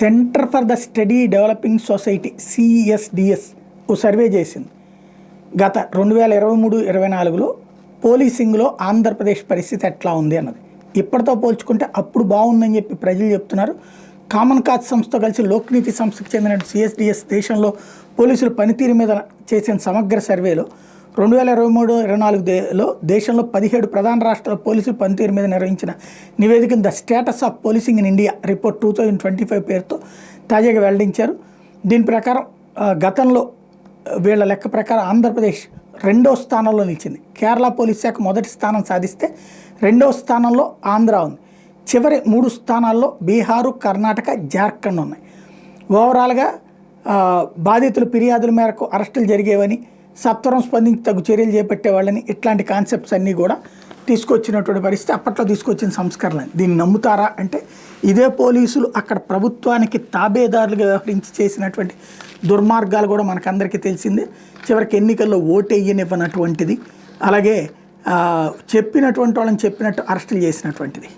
Centre for the study developing society CSDS ఓ survey చేసింది. గత 2023-24లో పోలీసింగ్లో ఆంధ్రప్రదేశ్ పరిస్థితి ఎట్లా ఉంది అన్నది. ఇప్పటితో పోల్చుకుంటే అప్పుడు బాగుందని చెప్పి ప్రజలు చెప్తున్నారు. కామన్ కాజ్ సంస్థతో కలిసి లోక్నీతి సంస్థకు చెందిన సిఎస్డిఎస్ దేశంలో పోలీసుల పనితీరు మీద చేసిన సమగ్ర సర్వేలో 2023-24లో దేశంలో 17 ప్రధాన రాష్ట్రాల పోలీసుల పనితీరు మీద నిర్వహించిన నివేదికను the status of policing in India report 2025 పేరుతో తాజాగా వెల్లడించారు. దీని ప్రకారం గతంలో వీళ్ళ లెక్క ప్రకారం ఆంధ్రప్రదేశ్ 2వ స్థానంలో నిలిచింది. కేరళ పోలీస్ శాఖ మొదటి స్థానం సాధిస్తే 2వ స్థానంలో ఆంధ్ర ఉంది. చివరి 3 స్థానాల్లో బీహారు, కర్ణాటక, జార్ఖండ్ ఉన్నాయి. ఓవరాల్గా బాధితుల ఫిర్యాదుల మేరకు అరెస్టులు జరిగేవని, సత్వరం స్పందించి తగు చర్యలు చేపట్టేవాళ్ళని, ఇట్లాంటి కాన్సెప్ట్స్ అన్నీ కూడా తీసుకొచ్చినటువంటి పరిస్థితి. అప్పట్లో తీసుకొచ్చిన సంస్కరణలు. దీన్ని నమ్ముతారా అంటే ఇదే పోలీసులు అక్కడ ప్రభుత్వానికి తాబేదారులుగా వ్యవహరించి చేసినటువంటి దుర్మార్గాలు కూడా మనకందరికీ తెలిసిందే. చివరికి ఎన్నికల్లో ఓటెయ్యనివ్వనటువంటిది, అలాగే చెప్పినటువంటి వాళ్ళని చెప్పినట్టు అరెస్టులు చేసినటువంటిది.